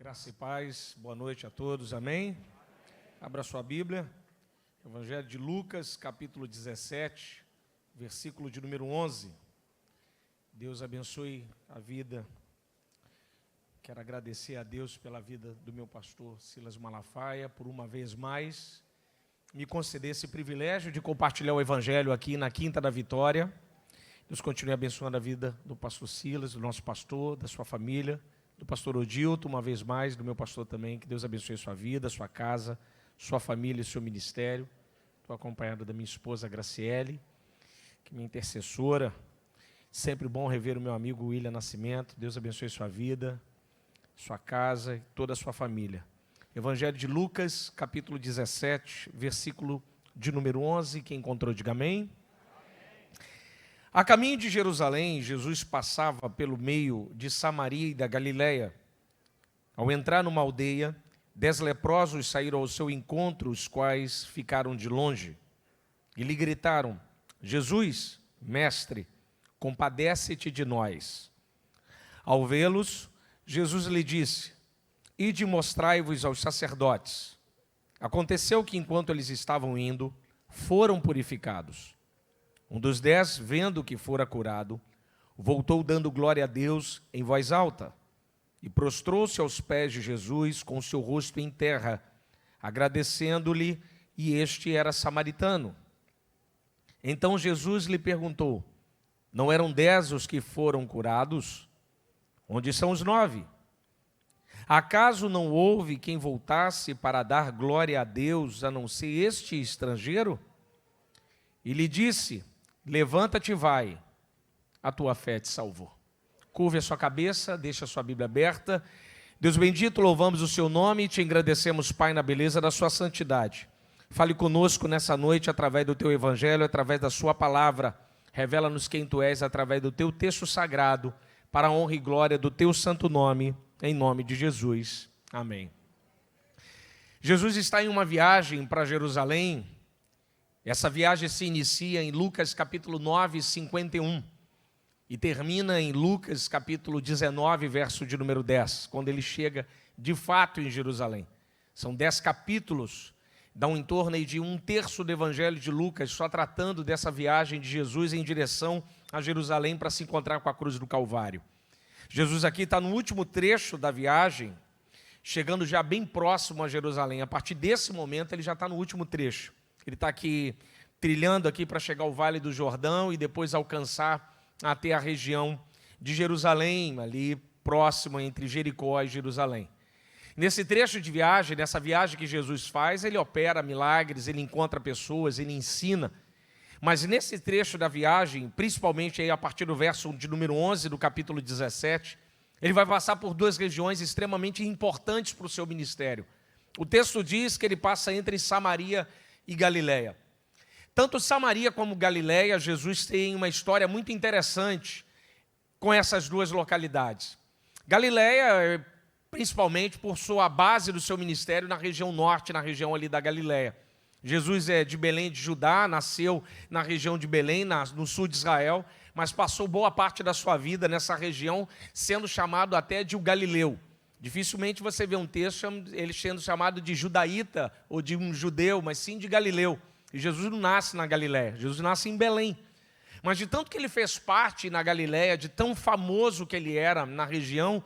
Graça e paz, boa noite a todos, amém? Abra sua Bíblia, Evangelho de Lucas, capítulo 17, versículo de número 11. Deus abençoe a vida. Quero agradecer a Deus pela vida do meu pastor Silas Malafaia, por uma vez mais me conceder esse privilégio de compartilhar o Evangelho aqui na Quinta da Vitória. Deus continue abençoando a vida do pastor Silas, do nosso pastor, da sua família, do pastor Odilto, uma vez mais, do meu pastor também. Que Deus abençoe a sua vida, a sua casa, sua família e seu ministério. Estou acompanhado da minha esposa Graciele, que é minha intercessora. Sempre bom rever o meu amigo William Nascimento. Deus abençoe sua vida, sua casa e toda a sua família. Evangelho de Lucas, capítulo 17, versículo de número 11. Quem encontrou, diga amém. A caminho de Jerusalém, Jesus passava pelo meio de Samaria e da Galileia. Ao entrar numa aldeia, 10 leprosos saíram ao seu encontro, os quais ficaram de longe. E lhe gritaram: Jesus, mestre, compadece-te de nós. Ao vê-los, Jesus lhe disse: Ide mostrai-vos aos sacerdotes. Aconteceu que, enquanto eles estavam indo, foram purificados. Um dos 10, vendo que fora curado, voltou dando glória a Deus em voz alta e prostrou-se aos pés de Jesus com o seu rosto em terra, agradecendo-lhe, e este era samaritano. Então Jesus lhe perguntou: Não eram 10 os que foram curados? Onde são os 9? Acaso não houve quem voltasse para dar glória a Deus, a não ser este estrangeiro? E lhe disse: Levanta-te e vai, a tua fé te salvou. Curve a sua cabeça, deixa a sua Bíblia aberta. Deus bendito, louvamos o seu nome e te agradecemos, Pai, na beleza da sua santidade. Fale conosco nessa noite através do teu Evangelho, através da sua palavra. Revela-nos quem tu és através do teu texto sagrado, para a honra e glória do teu santo nome, em nome de Jesus. Amém. Jesus está em uma viagem para Jerusalém. Essa viagem se inicia em Lucas capítulo 9, 51 e termina em Lucas capítulo 19, verso de número 10, quando ele chega de fato em Jerusalém. São 10 capítulos, dão em torno aí de 1/3 do Evangelho de Lucas, só tratando dessa viagem de Jesus em direção a Jerusalém para se encontrar com a cruz do Calvário. Jesus aqui está no último trecho da viagem, chegando já bem próximo a Jerusalém. A partir desse momento ele já está no último trecho. Ele está aqui, trilhando aqui para chegar ao Vale do Jordão e depois alcançar até a região de Jerusalém, ali próximo entre Jericó e Jerusalém. Nesse trecho de viagem, nessa viagem que Jesus faz, ele opera milagres, ele encontra pessoas, ele ensina. Mas nesse trecho da viagem, principalmente aí a partir do verso de número 11 do capítulo 17, ele vai passar por 2 regiões extremamente importantes para o seu ministério. O texto diz que ele passa entre Samaria e Galileia. Tanto Samaria como Galileia, Jesus tem uma história muito interessante com essas 2 localidades. Galileia, principalmente por sua base do seu ministério na região norte, na região ali da Galileia. Jesus é de Belém de Judá, nasceu na região de Belém, no sul de Israel, mas passou boa parte da sua vida nessa região, sendo chamado até de o Galileu. Dificilmente você vê um texto ele sendo chamado de judaíta ou de um judeu, mas sim de Galileu. E Jesus não nasce na Galileia, Jesus nasce em Belém. Mas de tanto que ele fez parte na Galileia, de tão famoso que ele era na região,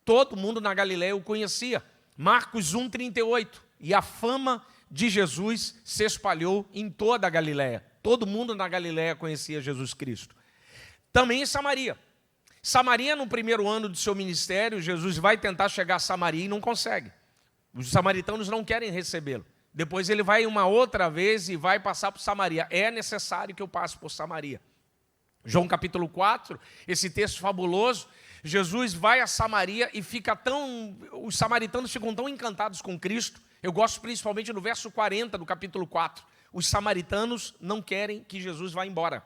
todo mundo na Galileia o conhecia. Marcos 1,38. E a fama de Jesus se espalhou em toda a Galileia. Todo mundo na Galileia conhecia Jesus Cristo. Também em Samaria. Samaria, no primeiro ano do seu ministério, Jesus vai tentar chegar a Samaria e não consegue. Os samaritanos não querem recebê-lo. Depois ele vai uma outra vez e vai passar por Samaria. É necessário que eu passe por Samaria. João capítulo 4, esse texto fabuloso, Jesus vai a Samaria e os samaritanos ficam tão encantados com Cristo. Eu gosto principalmente no verso 40 do capítulo 4. Os samaritanos não querem que Jesus vá embora.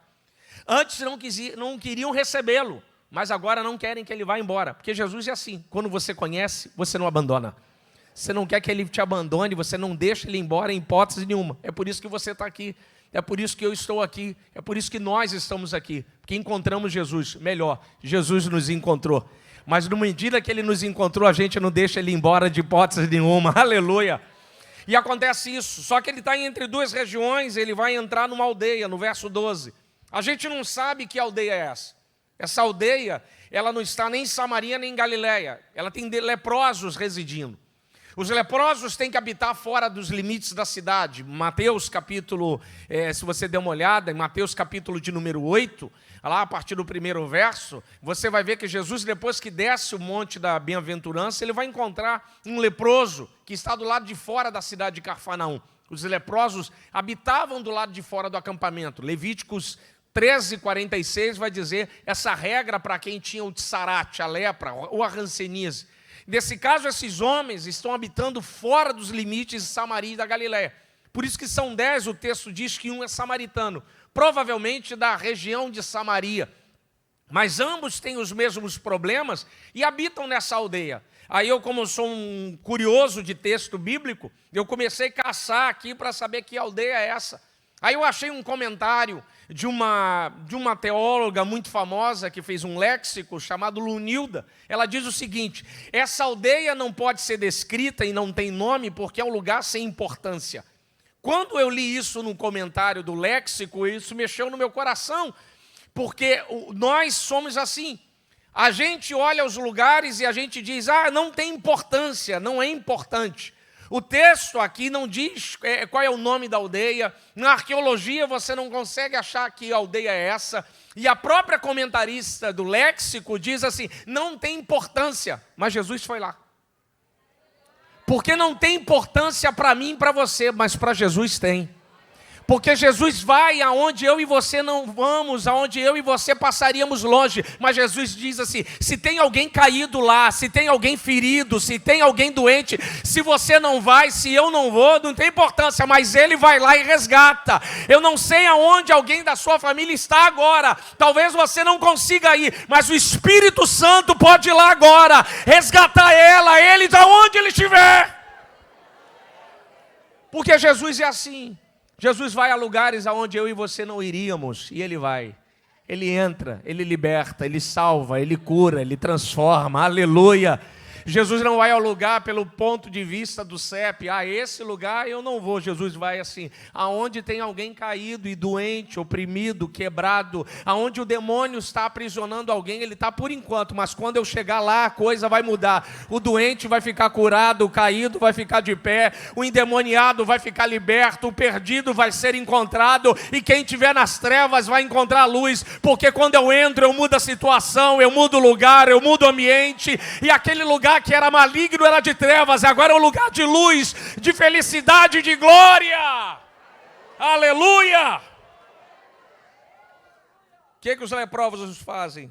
Antes não queriam recebê-lo, mas agora não querem que ele vá embora, porque Jesus é assim, quando você conhece, você não abandona. Você não quer que ele te abandone, você não deixa ele embora em hipótese nenhuma. É por isso que você está aqui, é por isso que eu estou aqui, é por isso que nós estamos aqui, porque encontramos Jesus, melhor, Jesus nos encontrou. Mas na medida que ele nos encontrou, a gente não deixa ele ir embora de hipótese nenhuma. Aleluia. E acontece isso. Só que ele está entre duas regiões, ele vai entrar numa aldeia, no verso 12. A gente não sabe que aldeia é essa. Essa aldeia, ela não está nem em Samaria, nem em Galileia. Ela tem leprosos residindo. Os leprosos têm que habitar fora dos limites da cidade. Mateus capítulo, se você der uma olhada, em Mateus capítulo de número 8, lá a partir do primeiro verso, você vai ver que Jesus, depois que desce o monte da bem-aventurança, ele vai encontrar um leproso que está do lado de fora da cidade de Cafarnaum. Os leprosos habitavam do lado de fora do acampamento. Levíticos 13:46 vai dizer essa regra para quem tinha o tsarate, a lepra ou a hanseníase. Nesse caso, esses homens estão habitando fora dos limites de Samaria e da Galileia. Por isso que são 10, o texto diz que um é samaritano, provavelmente da região de Samaria. Mas ambos têm os mesmos problemas e habitam nessa aldeia. Aí eu, como sou um curioso de texto bíblico, eu comecei a caçar aqui para saber que aldeia é essa. Aí eu achei um comentário de uma teóloga muito famosa que fez um léxico chamado Lunilda. Ela diz o seguinte: essa aldeia não pode ser descrita e não tem nome porque é um lugar sem importância. Quando eu li isso no comentário do léxico, isso mexeu no meu coração, porque nós somos assim. A gente olha os lugares e a gente diz, não tem importância, não é importante. O texto aqui não diz qual é o nome da aldeia. Na arqueologia você não consegue achar que aldeia é essa. E a própria comentarista do léxico diz assim, não tem importância. Mas Jesus foi lá. Porque não tem importância para mim e para você, mas para Jesus tem. Porque Jesus vai aonde eu e você não vamos, aonde eu e você passaríamos longe. Mas Jesus diz assim, se tem alguém caído lá, se tem alguém ferido, se tem alguém doente, se você não vai, se eu não vou, não tem importância, mas Ele vai lá e resgata. Eu não sei aonde alguém da sua família está agora, talvez você não consiga ir, mas o Espírito Santo pode ir lá agora, resgatar ele de onde ele estiver. Porque Jesus é assim. Jesus vai a lugares aonde eu e você não iríamos, e Ele vai. Ele entra, Ele liberta, Ele salva, Ele cura, Ele transforma, aleluia. Jesus não vai ao lugar pelo ponto de vista do CEP, esse lugar eu não vou. Jesus vai assim, aonde tem alguém caído e doente, oprimido, quebrado, aonde o demônio está aprisionando alguém, ele está por enquanto, mas quando eu chegar lá a coisa vai mudar. O doente vai ficar curado, o caído vai ficar de pé, o endemoniado vai ficar liberto, o perdido vai ser encontrado, e quem estiver nas trevas vai encontrar a luz, porque quando eu entro eu mudo a situação, eu mudo o lugar, eu mudo o ambiente, e aquele lugar que era maligno era de trevas, agora é um lugar de luz, de felicidade, de glória. Aleluia! O que os leprosos fazem?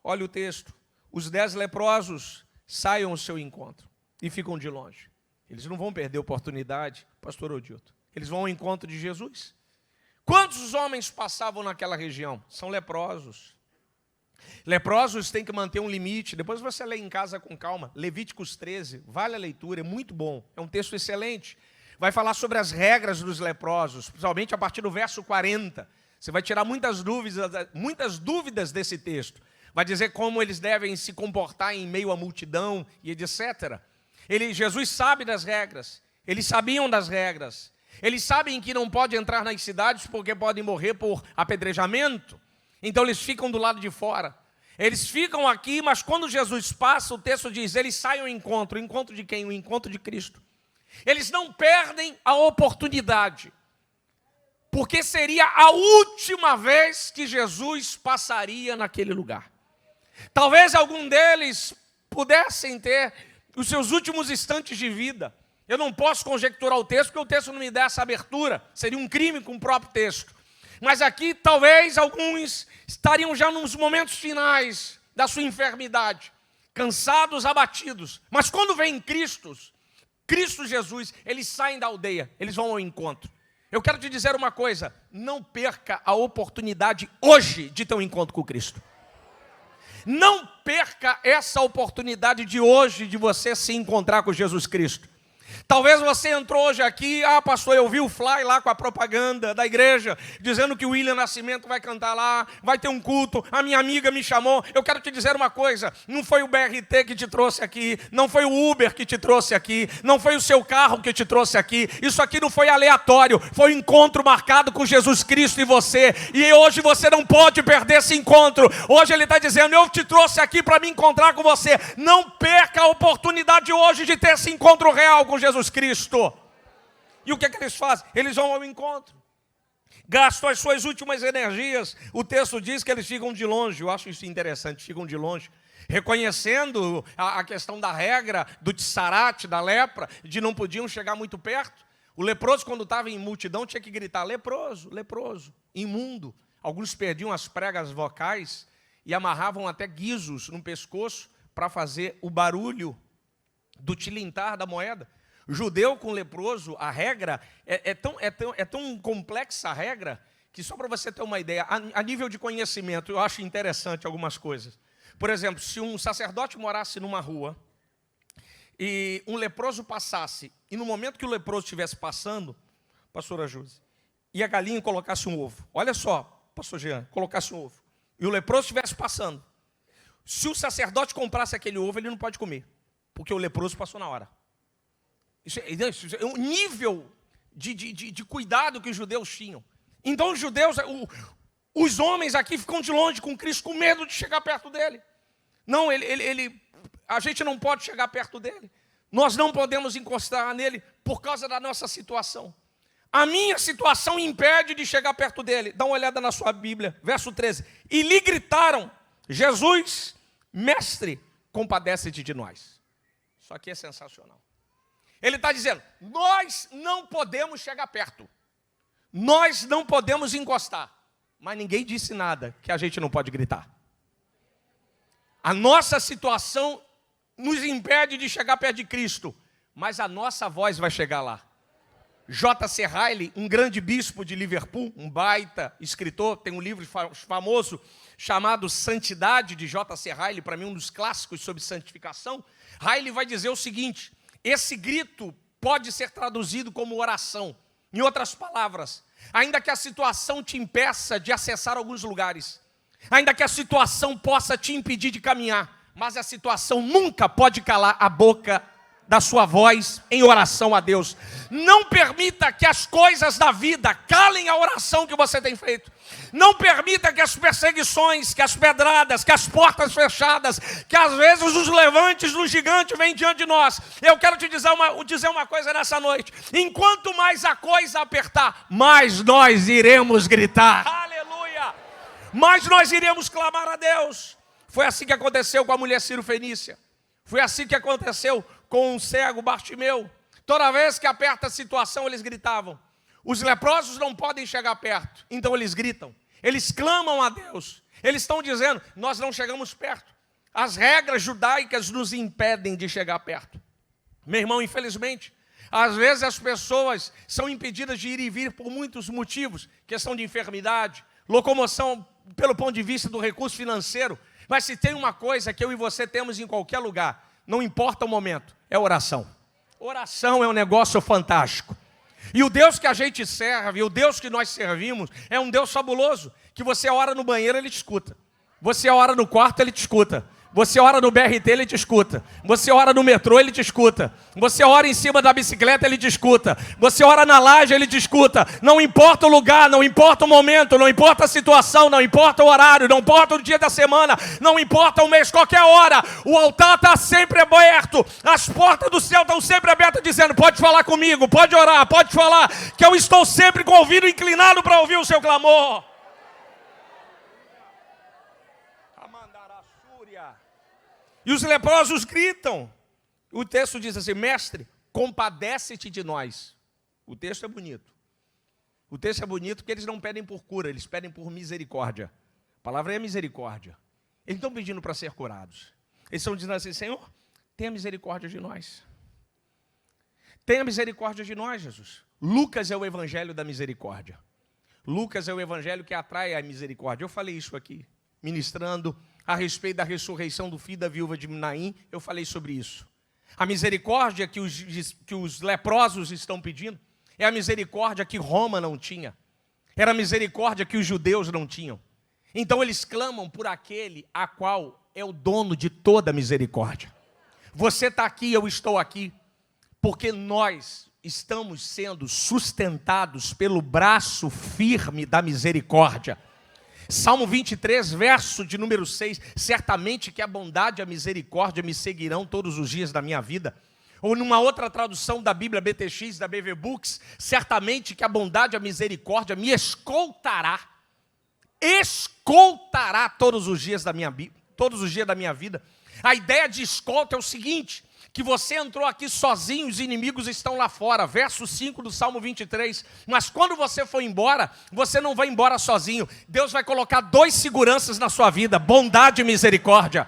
Olha o texto. Os 10 leprosos saem ao seu encontro e ficam de longe. Eles não vão perder a oportunidade, pastor Odilto. Eles vão ao encontro de Jesus. Quantos homens passavam naquela região? São leprosos. Leprosos têm que manter um limite. Depois você lê em casa com calma. Levíticos 13, vale a leitura, é muito bom. É um texto excelente. Vai falar sobre as regras dos leprosos, principalmente a partir do verso 40. Você vai tirar muitas dúvidas desse texto. Vai dizer como eles devem se comportar em meio à multidão e etc. Jesus sabe das regras. Eles sabiam das regras. Eles sabem que não pode entrar nas cidades porque podem morrer por apedrejamento. Então eles ficam do lado de fora. Eles ficam aqui, mas quando Jesus passa, o texto diz, eles saem ao encontro. O encontro de quem? O encontro de Cristo. Eles não perdem a oportunidade, porque seria a última vez que Jesus passaria naquele lugar. Talvez algum deles pudessem ter os seus últimos instantes de vida. Eu não posso conjecturar o texto, porque o texto não me dá essa abertura. Seria um crime com o próprio texto. Mas aqui talvez alguns estariam já nos momentos finais da sua enfermidade, cansados, abatidos. Mas quando vem Cristo Jesus, eles saem da aldeia, eles vão ao encontro. Eu quero te dizer uma coisa, não perca a oportunidade hoje de ter um encontro com Cristo. Não perca essa oportunidade de hoje de você se encontrar com Jesus Cristo. Talvez você entrou hoje aqui, pastor, eu vi o fly lá com a propaganda da igreja, dizendo que o William Nascimento vai cantar lá, vai ter um culto, a minha amiga me chamou. Eu quero te dizer uma coisa, não foi o BRT que te trouxe aqui, não foi o Uber que te trouxe aqui, não foi o seu carro que te trouxe aqui, isso aqui não foi aleatório, foi um encontro marcado com Jesus Cristo e você, e hoje você não pode perder esse encontro. Hoje ele está dizendo, eu te trouxe aqui para me encontrar com você, não perca a oportunidade hoje de ter esse encontro real com Jesus Cristo. E o que eles fazem? Eles vão ao encontro, gastam as suas últimas energias. O texto diz que eles ficam de longe. Eu acho isso interessante, ficam de longe, reconhecendo a questão da regra do tsarat, da lepra, de não podiam chegar muito perto. O leproso, quando estava em multidão, tinha que gritar, leproso, leproso, imundo. Alguns perdiam as pregas vocais e amarravam até guizos no pescoço para fazer o barulho do tilintar da moeda. O judeu com leproso, a regra é tão complexa a regra, que só para você ter uma ideia, a nível de conhecimento, eu acho interessante algumas coisas. Por exemplo, se um sacerdote morasse numa rua e um leproso passasse, e no momento que o leproso estivesse passando, pastora Júlia, e a galinha colocasse um ovo, olha só, pastor Jean, colocasse um ovo, e o leproso estivesse passando, se o sacerdote comprasse aquele ovo, ele não pode comer, porque o leproso passou na hora. Isso é um nível de cuidado que os judeus tinham. Então os judeus, os homens aqui ficam de longe com Cristo, com medo de chegar perto dele. Não, a gente não pode chegar perto dele. Nós não podemos encostar nele por causa da nossa situação. A minha situação impede de chegar perto dele. Dá uma olhada na sua Bíblia, verso 13. E lhe gritaram, Jesus, mestre, compadece-te de nós. Isso aqui é sensacional. Ele está dizendo, nós não podemos chegar perto. Nós não podemos encostar. Mas ninguém disse nada que a gente não pode gritar. A nossa situação nos impede de chegar perto de Cristo. Mas a nossa voz vai chegar lá. J.C. Ryle, um grande bispo de Liverpool, um baita escritor, tem um livro famoso chamado Santidade, de J.C. Ryle, para mim um dos clássicos sobre santificação. Ryle vai dizer o seguinte, esse grito pode ser traduzido como oração. Em outras palavras, ainda que a situação te impeça de acessar alguns lugares, ainda que a situação possa te impedir de caminhar, mas a situação nunca pode calar a boca da sua voz em oração a Deus. Não permita que as coisas da vida calem a oração que você tem feito. Não permita que as perseguições, que as pedradas, que as portas fechadas, que às vezes os levantes do gigante vêm diante de nós. Eu quero te dizer uma coisa nessa noite. Enquanto mais a coisa apertar, mais nós iremos gritar. Aleluia! Mais nós iremos clamar a Deus. Foi assim que aconteceu com a mulher Ciro-Fenícia. Foi assim que aconteceu com o cego Bartimeu. Toda vez que aperta a situação, eles gritavam. Os leprosos não podem chegar perto, então eles gritam. Eles clamam a Deus. Eles estão dizendo, nós não chegamos perto. As regras judaicas nos impedem de chegar perto. Meu irmão, infelizmente, às vezes as pessoas são impedidas de ir e vir por muitos motivos. Questão de enfermidade, locomoção pelo ponto de vista do recurso financeiro. Mas se tem uma coisa que eu e você temos em qualquer lugar, não importa o momento, é oração. Oração é um negócio fantástico. E o Deus que a gente serve, o Deus que nós servimos, é um Deus fabuloso, que você ora no banheiro, Ele te escuta. Você ora no quarto, Ele te escuta. Você ora no BRT, Ele te escuta. Você ora no metrô, Ele te escuta. Você ora em cima da bicicleta, Ele te escuta. Você ora na laje, Ele te escuta. Não importa o lugar, não importa o momento, não importa a situação, não importa o horário, não importa o dia da semana, não importa o mês, qualquer hora. O altar está sempre aberto. As portas do céu estão sempre abertas, dizendo, pode falar comigo, pode orar, pode falar, que eu estou sempre com o ouvido inclinado para ouvir o seu clamor. E os leprosos gritam. O texto diz assim, mestre, compadece-te de nós. O texto é bonito. O texto é bonito porque eles não pedem por cura, eles pedem por misericórdia. A palavra é misericórdia. Eles estão pedindo para ser curados. Eles estão dizendo assim, Senhor, tenha misericórdia de nós. Tenha misericórdia de nós, Jesus. Lucas é o evangelho da misericórdia. Lucas é o evangelho que atrai a misericórdia. Eu falei isso aqui, ministrando a respeito da ressurreição do filho da viúva de Naim, eu falei sobre isso. A misericórdia que os leprosos estão pedindo é a misericórdia que Roma não tinha. Era a misericórdia que os judeus não tinham. Então eles clamam por aquele a qual é o dono de toda a misericórdia. Você está aqui, eu estou aqui, porque nós estamos sendo sustentados pelo braço firme da misericórdia. Salmo 23, verso de número 6, certamente que a bondade e a misericórdia me seguirão todos os dias da minha vida. Ou numa outra tradução da Bíblia BTX, da BV Books, certamente que a bondade e a misericórdia me escoltará todos os dias da minha vida. A ideia de escolta é o seguinte, que você entrou aqui sozinho, os inimigos estão lá fora, verso 5 do Salmo 23, mas quando você for embora, você não vai embora sozinho, Deus vai colocar 2 seguranças na sua vida, bondade e misericórdia.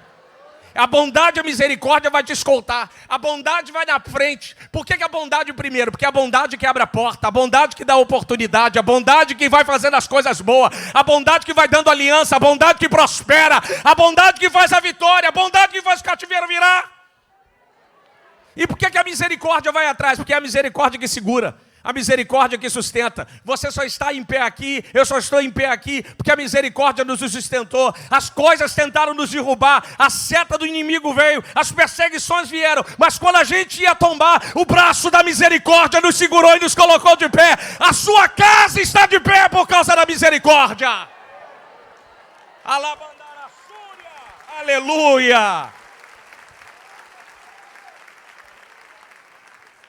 A bondade e a misericórdia vai te escoltar, a bondade vai na frente. Por que a bondade primeiro? Porque é a bondade que abre a porta, a bondade que dá oportunidade, a bondade que vai fazendo as coisas boas, a bondade que vai dando aliança, a bondade que prospera, a bondade que faz a vitória, a bondade que faz o cativeiro virar. E por que a misericórdia vai atrás? Porque é a misericórdia que segura, a misericórdia que sustenta. Você só está em pé aqui, eu só estou em pé aqui, porque a misericórdia nos sustentou. As coisas tentaram nos derrubar, a seta do inimigo veio, as perseguições vieram, mas quando a gente ia tombar, o braço da misericórdia nos segurou e nos colocou de pé. A sua casa está de pé por causa da misericórdia. Alabandara Súria, aleluia.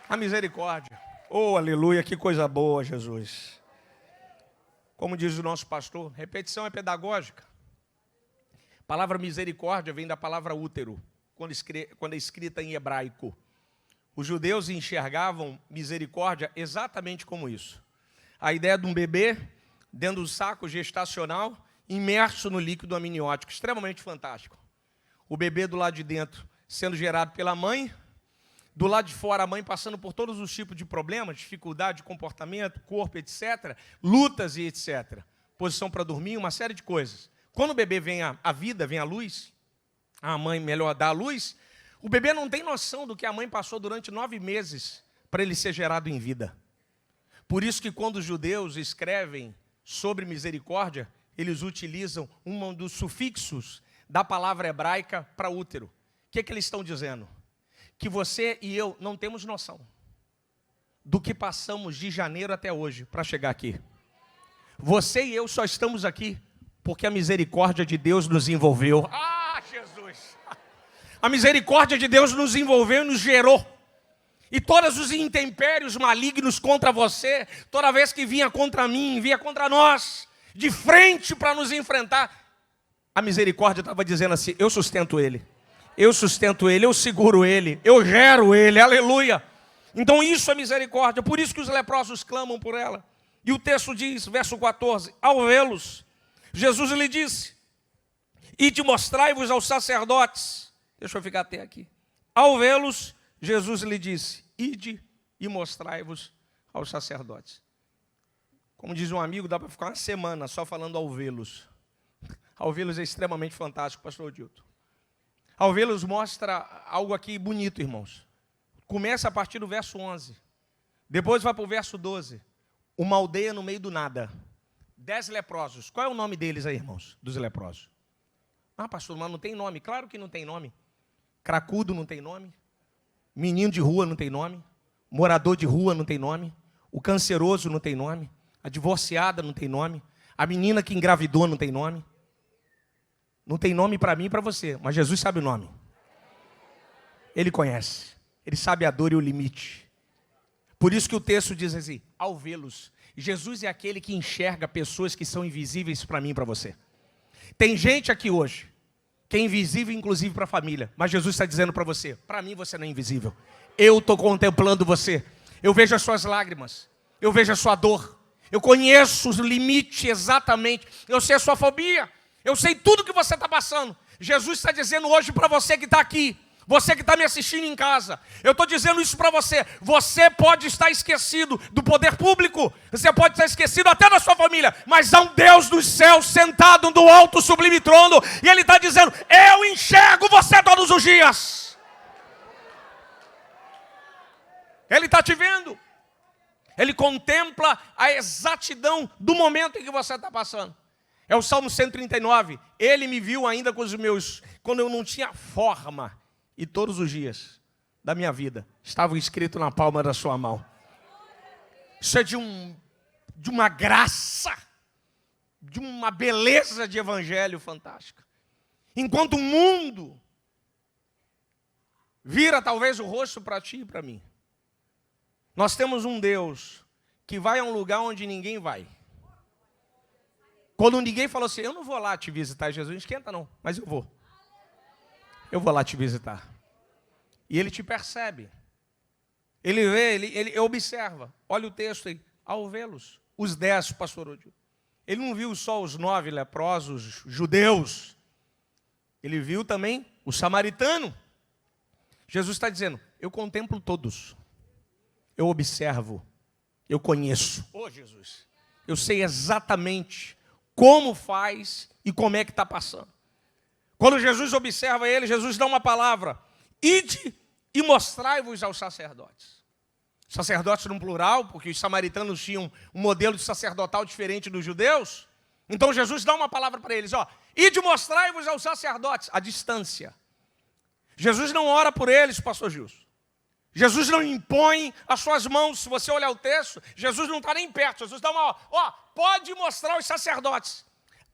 A misericórdia. Oh, aleluia, que coisa boa, Jesus. Como diz o nosso pastor, repetição é pedagógica. A palavra misericórdia vem da palavra útero, quando é escrita em hebraico. Os judeus enxergavam misericórdia exatamente como isso. A ideia de um bebê dentro do saco gestacional, imerso no líquido amniótico, extremamente fantástico. O bebê do lado de dentro sendo gerado pela mãe, do lado de fora, a mãe passando por todos os tipos de problemas, dificuldade de comportamento, corpo, etc., lutas e etc., posição para dormir, uma série de coisas. Quando o bebê vem à vida, vem à luz, a mãe melhor dá a luz, o bebê não tem noção do que a mãe passou durante 9 meses para ele ser gerado em vida. Por isso que quando os judeus escrevem sobre misericórdia, eles utilizam um dos sufixos da palavra hebraica para útero. O que eles estão dizendo? Que você e eu não temos noção do que passamos de janeiro até hoje para chegar aqui. Você e eu só estamos aqui porque a misericórdia de Deus nos envolveu. Ah, Jesus! A misericórdia de Deus nos envolveu e nos gerou. E todos os intempérios malignos contra você, toda vez que vinha contra mim, vinha contra nós, de frente para nos enfrentar, a misericórdia estava dizendo assim, eu sustento ele. Eu sustento ele, eu seguro ele, eu gero ele, aleluia. Então isso é misericórdia, por isso que os leprosos clamam por ela. E o texto diz, verso 14, ao vê-los, Jesus lhe disse, ide mostrai-vos aos sacerdotes. Deixa eu ficar até aqui. Ao vê-los, Jesus lhe disse, ide e mostrai-vos aos sacerdotes. Como diz um amigo, dá para ficar uma semana só falando ao vê-los. Ao vê-los é extremamente fantástico, pastor Dilton. Ao vê-los mostra algo aqui bonito, irmãos. Começa a partir do verso 11. Depois vai para o verso 12. Uma aldeia no meio do nada. 10 leprosos. Qual é o nome deles aí, irmãos? Dos leprosos. Ah, pastor, mas não tem nome. Claro que não tem nome. Cracudo não tem nome. Menino de rua não tem nome. Morador de rua não tem nome. O canceroso não tem nome. A divorciada não tem nome. A menina que engravidou não tem nome. Não tem nome para mim e para você, mas Jesus sabe o nome. Ele conhece. Ele sabe a dor e o limite. Por isso que o texto diz assim, ao vê-los, Jesus é aquele que enxerga pessoas que são invisíveis para mim e para você. Tem gente aqui hoje, que é invisível inclusive para a família, mas Jesus está dizendo para você, para mim você não é invisível. Eu estou contemplando você. Eu vejo as suas lágrimas. Eu vejo a sua dor. Eu conheço os limites exatamente. Eu sei a sua fobia. Eu sei tudo que você está passando. Jesus está dizendo hoje para você que está aqui, você que está me assistindo em casa, eu estou dizendo isso para você. Você pode estar esquecido do poder público, você pode estar esquecido até da sua família, mas há um Deus dos céus sentado no alto sublime trono, e Ele está dizendo, eu enxergo você todos os dias. Ele está te vendo. Ele contempla a exatidão do momento em que você está passando. É o Salmo 139. Ele me viu ainda com os meus, quando eu não tinha forma. E todos os dias da minha vida estavam escritos na palma da sua mão. Isso é de uma graça, de uma beleza de evangelho fantástica. Enquanto o mundo vira talvez o rosto para ti e para mim, nós temos um Deus que vai a um lugar onde ninguém vai. Quando ninguém falou assim, eu não vou lá te visitar, Jesus, não esquenta não, mas eu vou. Eu vou lá te visitar. E ele te percebe. Ele vê, ele observa. Olha o texto aí. Ao vê-los, os 10, pastor Odil. Ele não viu só os 9 leprosos judeus. Ele viu também o samaritano. Jesus está dizendo, eu contemplo todos. Eu observo. Eu conheço. Ô Jesus, eu sei exatamente como faz e como é que está passando. Quando Jesus observa ele, Jesus dá uma palavra. Ide e mostrai-vos aos sacerdotes. Sacerdotes no plural, porque os samaritanos tinham um modelo de sacerdotal diferente dos judeus. Então Jesus dá uma palavra para eles, ó. Ide e mostrai-vos aos sacerdotes, à distância. Jesus não ora por eles, pastor Gilson. Jesus não impõe as suas mãos. Se você olhar o texto, Jesus não está nem perto. Jesus dá uma, ó, pode mostrar os sacerdotes.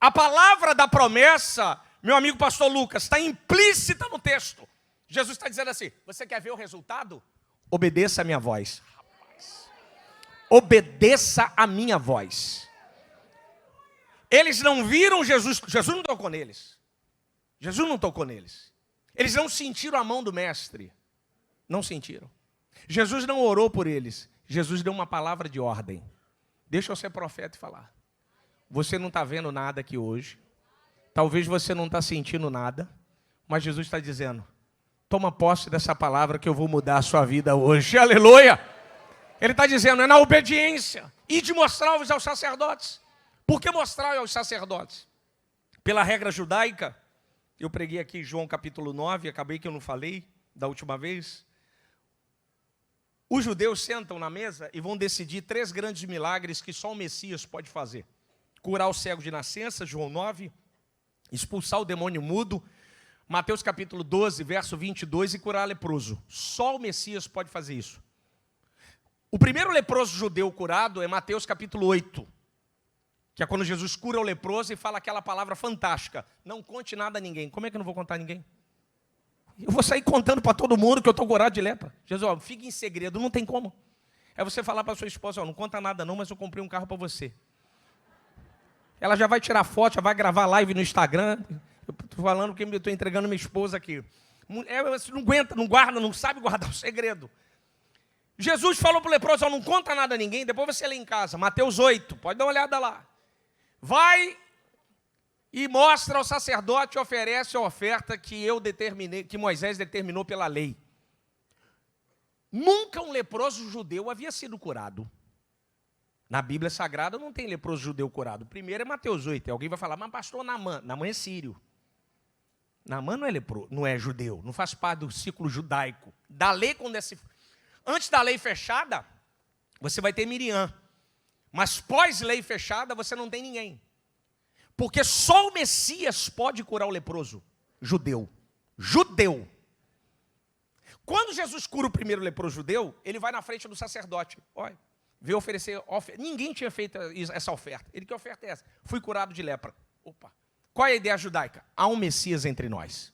A palavra da promessa, meu amigo pastor Lucas, está implícita no texto. Jesus está dizendo assim, você quer ver o resultado? Obedeça a minha voz. Rapaz. Obedeça a minha voz. Eles não viram Jesus, Jesus não tocou neles. Jesus não tocou neles. Eles não sentiram a mão do mestre. Não sentiram. Jesus não orou por eles. Jesus deu uma palavra de ordem. Deixa eu ser profeta e falar. Você não está vendo nada aqui hoje. Talvez você não está sentindo nada. Mas Jesus está dizendo, toma posse dessa palavra que eu vou mudar a sua vida hoje. Aleluia! Ele está dizendo, é na obediência. E de mostrar-vos aos sacerdotes. Por que mostrar aos sacerdotes? Pela regra judaica. Eu preguei aqui em João capítulo 9. Acabei que eu não falei da última vez. Os judeus sentam na mesa e vão decidir 3 grandes milagres que só o Messias pode fazer. Curar o cego de nascença, João 9. Expulsar o demônio mudo, Mateus capítulo 12, verso 22, e curar leproso. Só o Messias pode fazer isso. O primeiro leproso judeu curado é Mateus capítulo 8, que é quando Jesus cura o leproso e fala aquela palavra fantástica. Não conte nada a ninguém. Como é que eu não vou contar a ninguém? Eu vou sair contando para todo mundo que eu estou curado de lepra. Jesus, ó, fique em segredo, não tem como. É você falar para sua esposa, ó, não conta nada não, mas eu comprei um carro para você. Ela já vai tirar foto, já vai gravar live no Instagram. Eu estou falando que eu estou entregando minha esposa aqui. Você não aguenta, não guarda, não sabe guardar o segredo. Jesus falou para o leproso, ó, não conta nada a ninguém, depois você lê em casa. Mateus 8, pode dar uma olhada lá. Vai e mostra ao sacerdote e oferece a oferta que eu determinei, que Moisés determinou pela lei. Nunca um leproso judeu havia sido curado. Na Bíblia Sagrada não tem leproso judeu curado. Primeiro é Mateus 8. Alguém vai falar, mas pastor Naamã. Naamã é sírio. Naamã não é leproso, não é judeu, não faz parte do ciclo judaico. Da lei, antes da lei fechada, você vai ter Miriam. Mas pós-lei fechada, você não tem ninguém. Porque só o Messias pode curar o leproso judeu. Judeu. Quando Jesus cura o primeiro leproso judeu, ele vai na frente do sacerdote. Olha, veio oferecer oferta. Ninguém tinha feito essa oferta. Ele, que oferta é essa? Fui curado de lepra. Opa. Qual é a ideia judaica? Há um Messias entre nós.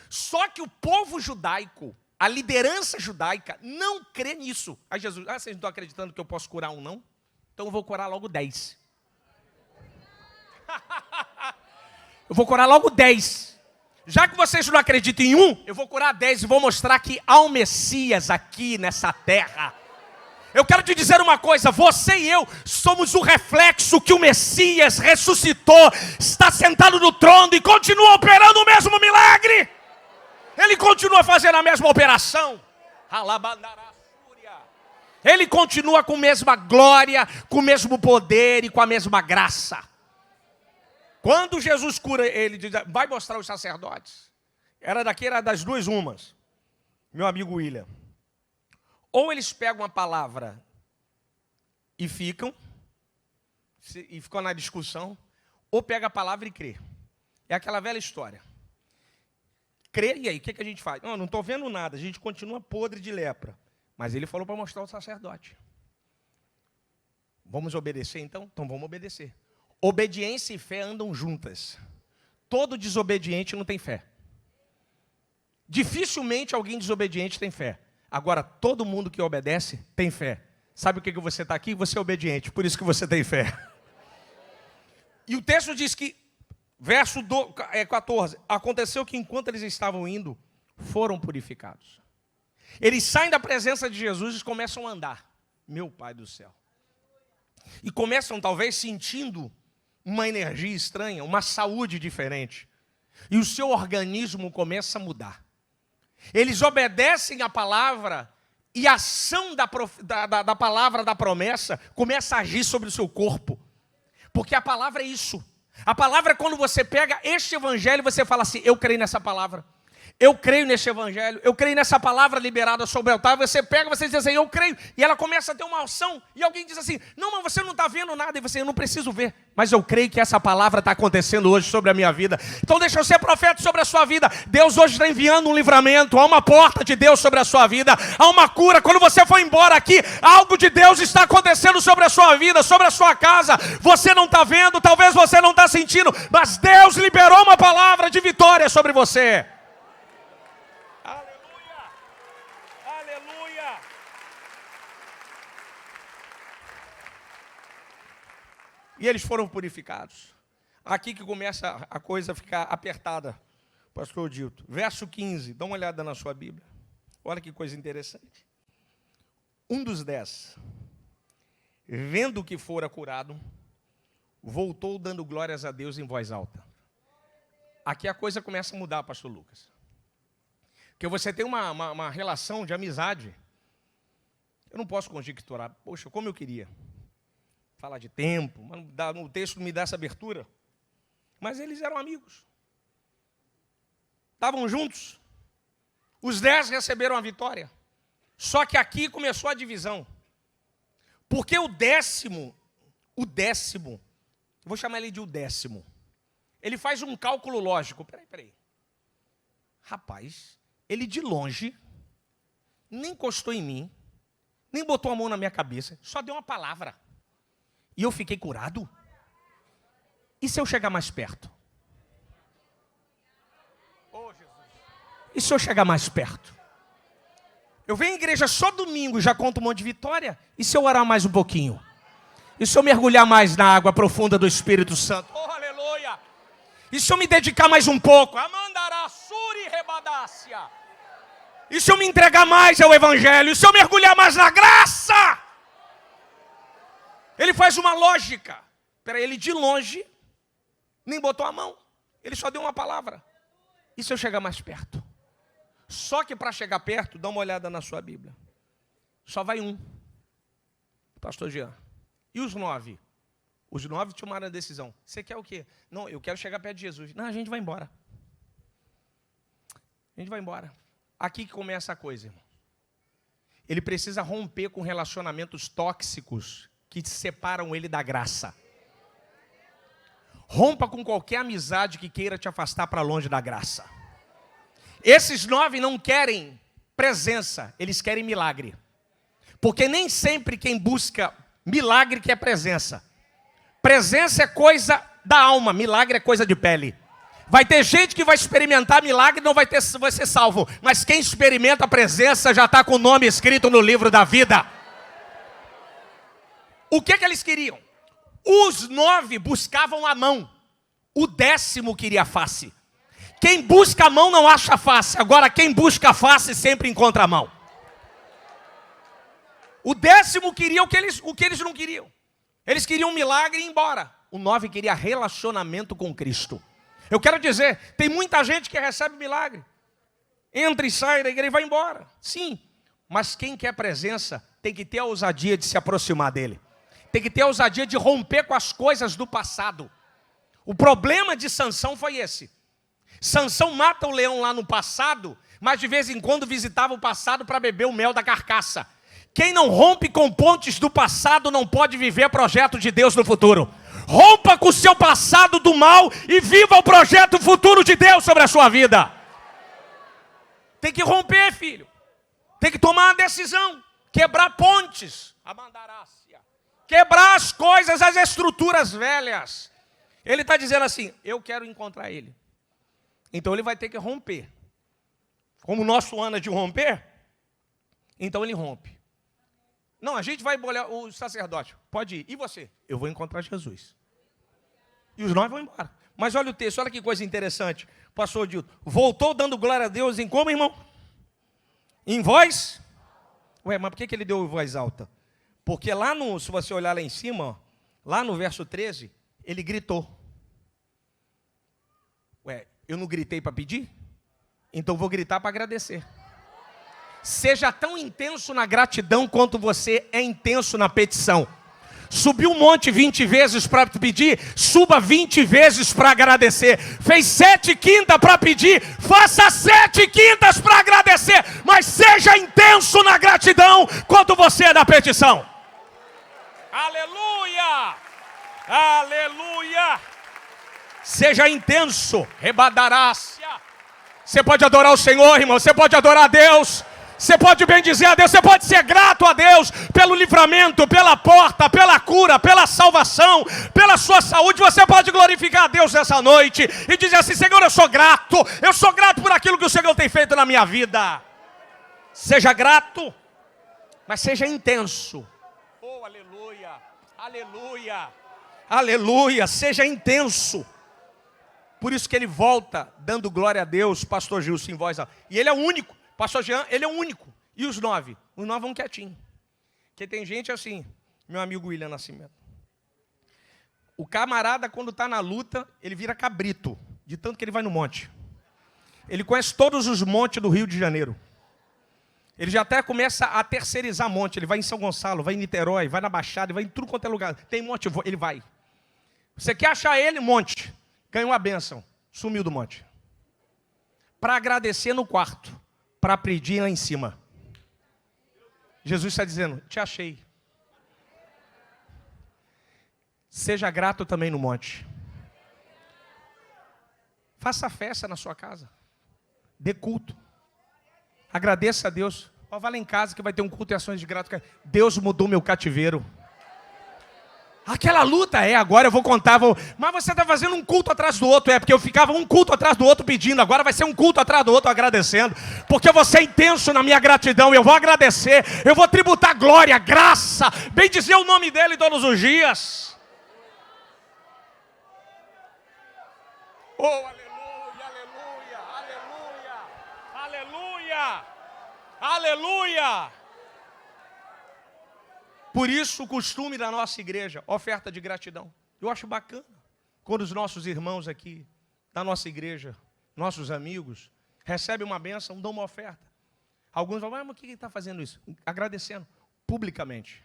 Só que o povo judaico, a liderança judaica, não crê nisso. Aí Jesus, vocês não estão acreditando que eu posso curar um, não? Então eu vou curar logo 10. Eu vou curar logo 10. Já que vocês não acreditam em um, eu vou curar 10 e vou mostrar que há um Messias aqui nessa terra. Eu quero te dizer uma coisa, você e eu somos o reflexo que o Messias ressuscitou, está sentado no trono e continua operando o mesmo milagre. Ele continua fazendo a mesma operação. Ele continua com a mesma glória, com o mesmo poder e com a mesma graça. Quando Jesus cura ele, diz, vai mostrar os sacerdotes. Era das duas umas, meu amigo William. Ou eles pegam a palavra e ficam na discussão, ou pega a palavra e crê. É aquela velha história. Crê, e aí, o que a gente faz? Não estou vendo nada, a gente continua podre de lepra. Mas ele falou para mostrar o sacerdote. Vamos obedecer então? Então vamos obedecer. Obediência e fé andam juntas. Todo desobediente não tem fé. Dificilmente alguém desobediente tem fé. Agora, todo mundo que obedece tem fé. Sabe o que você está aqui? Você é obediente, por isso que você tem fé. E o texto diz que, verso 14, aconteceu que enquanto eles estavam indo, foram purificados. Eles saem da presença de Jesus e começam a andar. Meu Pai do céu. E começam talvez sentindo uma energia estranha, uma saúde diferente. E o seu organismo começa a mudar. Eles obedecem a palavra e a ação da palavra da promessa começa a agir sobre o seu corpo. Porque a palavra é isso. A palavra é quando você pega este evangelho e você fala assim, eu creio nessa palavra. Eu creio nesse evangelho, eu creio nessa palavra liberada sobre o altar. Você pega, você diz assim, eu creio. E ela começa a ter uma ação. E alguém diz assim, não, mas você não está vendo nada. E você, eu não preciso ver. Mas eu creio que essa palavra está acontecendo hoje sobre a minha vida. Então deixa eu ser profeta sobre a sua vida. Deus hoje está enviando um livramento. Há uma porta de Deus sobre a sua vida. Há uma cura. Quando você for embora aqui, algo de Deus está acontecendo sobre a sua vida, sobre a sua casa. Você não está vendo, talvez você não está sentindo. Mas Deus liberou uma palavra de vitória sobre você. E eles foram purificados. Aqui que começa a coisa a ficar apertada, pastor Dilton. Verso 15, dá uma olhada na sua Bíblia. Olha que coisa interessante. Um dos 10, vendo que fora curado, voltou dando glórias a Deus em voz alta. Aqui a coisa começa a mudar, pastor Lucas. Porque você tem uma relação de amizade. Eu não posso conjecturar. Poxa, como eu queria. Falar de tempo, mas o texto não me dá essa abertura. Mas eles eram amigos. Estavam juntos. Os 10 receberam a vitória. Só que aqui começou a divisão. Porque o décimo, vou chamar ele de o décimo. Ele faz um cálculo lógico. Peraí. Rapaz, ele de longe, nem encostou em mim, nem botou a mão na minha cabeça, só deu uma palavra. E eu fiquei curado? E se eu chegar mais perto? Oh, Jesus. E se eu chegar mais perto? Eu venho à igreja só domingo e já conto um monte de vitória. E se eu orar mais um pouquinho? E se eu mergulhar mais na água profunda do Espírito Santo? Oh, aleluia! E se eu me dedicar mais um pouco? Amandará suri rebadácia. E se eu me entregar mais ao Evangelho? E se eu mergulhar mais na graça? Ele faz uma lógica. Ele de longe nem botou a mão. Ele só deu uma palavra. E se eu chegar mais perto? Só que para chegar perto, dá uma olhada na sua Bíblia. Só vai um. Pastor Jean. E os 9? Os 9 tomaram a decisão. Você quer o quê? Não, eu quero chegar perto de Jesus. Não, a gente vai embora. A gente vai embora. Aqui que começa a coisa, irmão. Ele precisa romper com relacionamentos tóxicos que separam ele da graça. Rompa com qualquer amizade que queira te afastar para longe da graça. Esses 9 não querem presença, eles querem milagre. Porque nem sempre quem busca milagre quer presença. Presença é coisa da alma, milagre é coisa de pele. Vai ter gente que vai experimentar milagre e não vai ser salvo. Mas quem experimenta a presença já está com o nome escrito no livro da vida. O que eles queriam? Os 9 buscavam a mão. O 10º queria a face. Quem busca a mão não acha a face. Agora quem busca a face sempre encontra a mão. O 10º queria o que eles não queriam. Eles queriam um milagre e ir embora. O 9 queria relacionamento com Cristo. Eu quero dizer, tem muita gente que recebe milagre. Entra e sai da igreja e vai embora. Sim, mas quem quer presença tem que ter a ousadia de se aproximar dele. Tem que ter a ousadia de romper com as coisas do passado. O problema de Sansão foi esse. Sansão mata o leão lá no passado, mas de vez em quando visitava o passado para beber o mel da carcaça. Quem não rompe com pontes do passado não pode viver projeto de Deus no futuro. Rompa com o seu passado do mal e viva o projeto futuro de Deus sobre a sua vida. Tem que romper, filho. Tem que tomar uma decisão. Quebrar pontes. A mandarácia. Quebrar as coisas, as estruturas velhas. Ele está dizendo assim, eu quero encontrar ele. Então ele vai ter que romper. Como o nosso ano é de romper, então ele rompe. Não, a gente vai bolhar o sacerdote. Pode ir. E você? Eu vou encontrar Jesus. E os 9 vão embora. Mas olha o texto, olha que coisa interessante. Pastor Dilton, voltou dando glória a Deus em como, irmão? Em voz? Ué, mas por que ele deu em voz alta? Porque lá no, se você olhar lá em cima, ó, lá no verso 13, ele gritou. Ué, eu não gritei para pedir? Então vou gritar para agradecer. Seja tão intenso na gratidão quanto você é intenso na petição. Subiu um monte 20 vezes para pedir, suba 20 vezes para agradecer. Fez 7 quintas para pedir, faça 7 quintas para agradecer. Mas seja intenso na gratidão quanto você é na petição. Aleluia! Aleluia! Seja intenso, rebadarácia. Você pode adorar o Senhor, irmão, você pode adorar a Deus. Você pode bendizer a Deus, você pode ser grato a Deus pelo livramento, pela porta, pela cura, pela salvação, pela sua saúde. Você pode glorificar a Deus essa noite e dizer assim, Senhor, eu sou grato por aquilo que o Senhor tem feito na minha vida. Seja grato, mas seja intenso. Oh, aleluia, aleluia, aleluia, seja intenso. Por isso que ele volta dando glória a Deus, pastor Gilson, em voz alta. E ele é o único. Pastor Jean, ele é o único. E os 9? Os 9 vão quietinho. Porque tem gente assim, meu amigo William Nascimento. O camarada, quando está na luta, ele vira cabrito, de tanto que ele vai no monte. Ele conhece todos os montes do Rio de Janeiro. Ele já até começa a terceirizar monte. Ele vai em São Gonçalo, vai em Niterói, vai na Baixada, vai em tudo quanto é lugar. Tem monte, ele vai. Você quer achar ele? Monte. Ganhou a bênção. Sumiu do monte. Para agradecer no quarto. Para pedir lá em cima. Jesus está dizendo, te achei. Seja grato também no monte. Faça festa na sua casa. Dê culto. Agradeça a Deus. Vá lá em casa que vai ter um culto e ações de grato. Deus mudou meu cativeiro. Aquela luta, agora eu vou contar, mas você está fazendo um culto atrás do outro, porque eu ficava um culto atrás do outro pedindo, agora vai ser um culto atrás do outro agradecendo, porque você é intenso na minha gratidão, eu vou agradecer, eu vou tributar glória, graça, bem dizer o nome dele todos os dias. Oh, aleluia, aleluia, aleluia, aleluia, aleluia. Por isso o costume da nossa igreja, oferta de gratidão. Eu acho bacana quando os nossos irmãos aqui da nossa igreja, nossos amigos, recebem uma bênção, dão uma oferta. Alguns falam, mas por que ele está fazendo isso? Agradecendo, publicamente.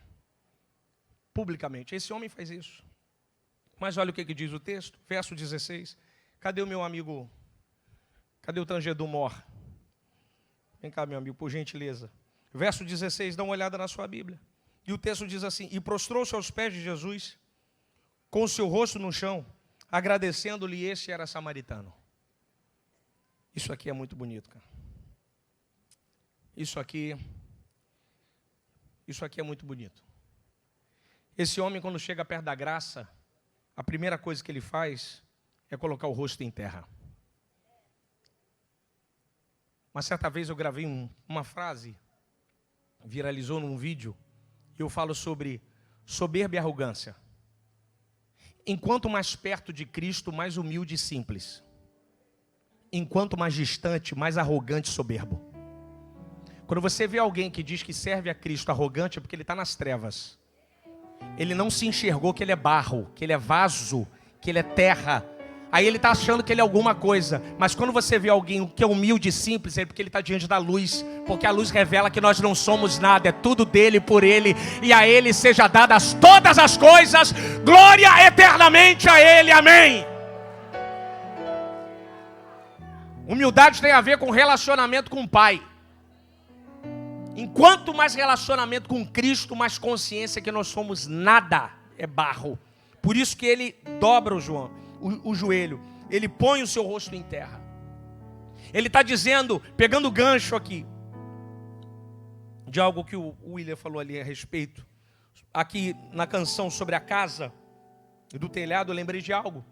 Publicamente. Esse homem faz isso. Mas olha o que diz o texto, verso 16. Cadê o meu amigo? Cadê o Tangedum Mor? Vem cá, meu amigo, por gentileza. Verso 16, dá uma olhada na sua Bíblia. E o texto diz assim, e prostrou-se aos pés de Jesus, com o seu rosto no chão, agradecendo-lhe, esse era samaritano. Isso aqui é muito bonito, cara. Isso aqui é muito bonito. Esse homem, quando chega perto da graça, a primeira coisa que ele faz é colocar o rosto em terra. Uma certa vez eu gravei uma frase, viralizou num vídeo, eu falo sobre soberba e arrogância. Enquanto mais perto de Cristo, mais humilde e simples. Enquanto mais distante, mais arrogante e soberbo. Quando você vê alguém que diz que serve a Cristo arrogante, é porque ele está nas trevas. Ele não se enxergou que ele é barro, que ele é vaso, que ele é terra. Aí ele está achando que ele é alguma coisa. Mas quando você vê alguém que é humilde e simples, é porque ele está diante da luz. Porque a luz revela que nós não somos nada. É tudo dele, por ele. E a ele seja dadas todas as coisas. Glória eternamente a ele. Amém. Humildade tem a ver com relacionamento com o Pai. Enquanto mais relacionamento com Cristo, mais consciência que nós somos nada, é barro. Por isso que ele dobra o joelho, ele põe o seu rosto em terra. Ele está dizendo, pegando o gancho aqui, de algo que o William falou ali a respeito, aqui na canção sobre a casa e do telhado, eu lembrei de algo.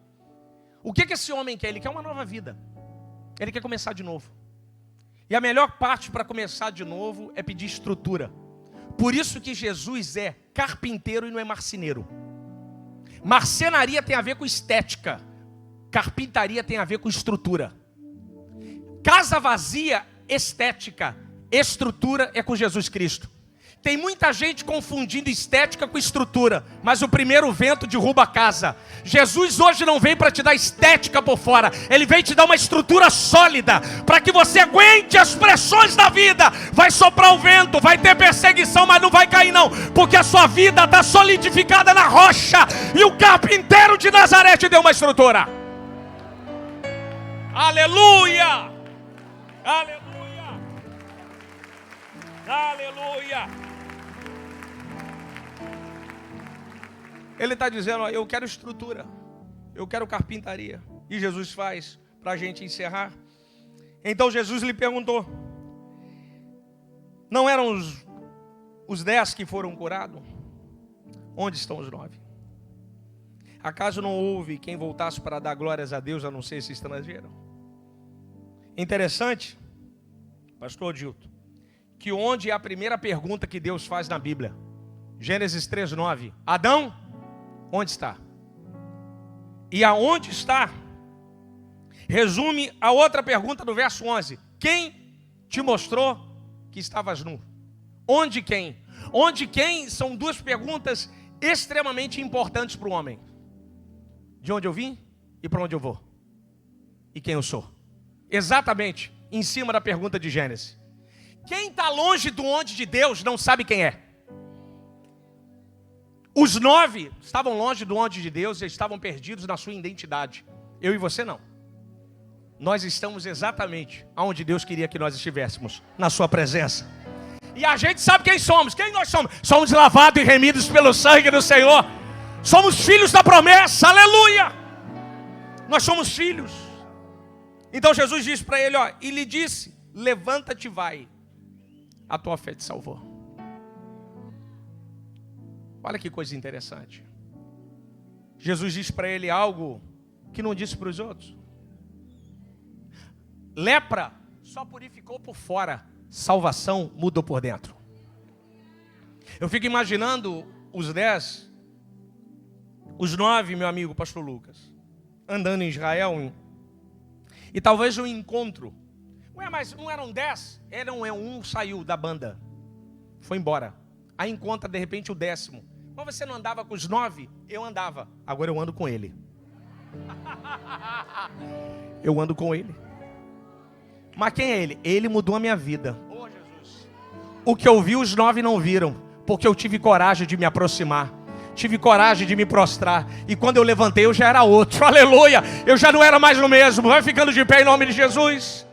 O que esse homem quer? Ele quer uma nova vida. Ele quer começar de novo. E a melhor parte para começar de novo é pedir estrutura. Por isso que Jesus é carpinteiro e não é marceneiro. Marcenaria tem a ver com estética. Carpintaria tem a ver com estrutura. Casa vazia, estética. Estrutura é com Jesus Cristo. Tem muita gente confundindo estética com estrutura, mas o primeiro vento derruba a casa. Jesus hoje não vem para te dar estética por fora, Ele vem te dar uma estrutura sólida, para que você aguente as pressões da vida. Vai soprar o vento, vai ter perseguição, mas não vai cair não, porque a sua vida está solidificada na rocha, e o carpinteiro de Nazaré te deu uma estrutura. Aleluia! Aleluia! Aleluia! Ele está dizendo, ó, eu quero estrutura, eu quero carpintaria. E Jesus faz, para a gente encerrar. Então Jesus lhe perguntou, não eram os 10 que foram curados? Onde estão os 9? Acaso não houve quem voltasse para dar glórias a Deus, a não ser esse estrangeiro? Interessante, pastor Dilton, que onde é a primeira pergunta que Deus faz na Bíblia? Gênesis 3:9. Adão, onde está? E aonde está? Resume a outra pergunta do verso 11. Quem te mostrou que estavas nu? Onde quem? Onde quem são duas perguntas extremamente importantes para o homem. De onde eu vim e para onde eu vou? E quem eu sou? Exatamente em cima da pergunta de Gênesis. Quem está longe do onde de Deus não sabe quem é. Os 9 estavam longe do onde de Deus e estavam perdidos na sua identidade. Eu e você não. Nós estamos exatamente onde Deus queria que nós estivéssemos, na sua presença. E a gente sabe quem somos. Quem nós somos? Somos lavados e remidos pelo sangue do Senhor. Somos filhos da promessa, aleluia. Nós somos filhos. Então Jesus disse para ele, ó, e lhe disse, levanta-te e vai, a tua fé te salvou. Olha que coisa interessante. Jesus disse para ele algo que não disse para os outros. Lepra só purificou por fora, salvação mudou por dentro. Eu fico imaginando os 10, os 9, meu amigo pastor Lucas, andando em Israel, e talvez um encontro. Ué, mas não eram 10? Um saiu da banda, foi embora. Aí encontra de repente o 10º. Mas você não andava com os 9? Eu andava. Agora eu ando com ele. Eu ando com ele. Mas quem é ele? Ele mudou a minha vida. Oh, Jesus. O que eu vi os 9 não viram, porque eu tive coragem de me aproximar. Tive coragem de me prostrar. E quando eu levantei eu já era outro. Aleluia. Eu já não era mais o mesmo. Vai ficando de pé em nome de Jesus.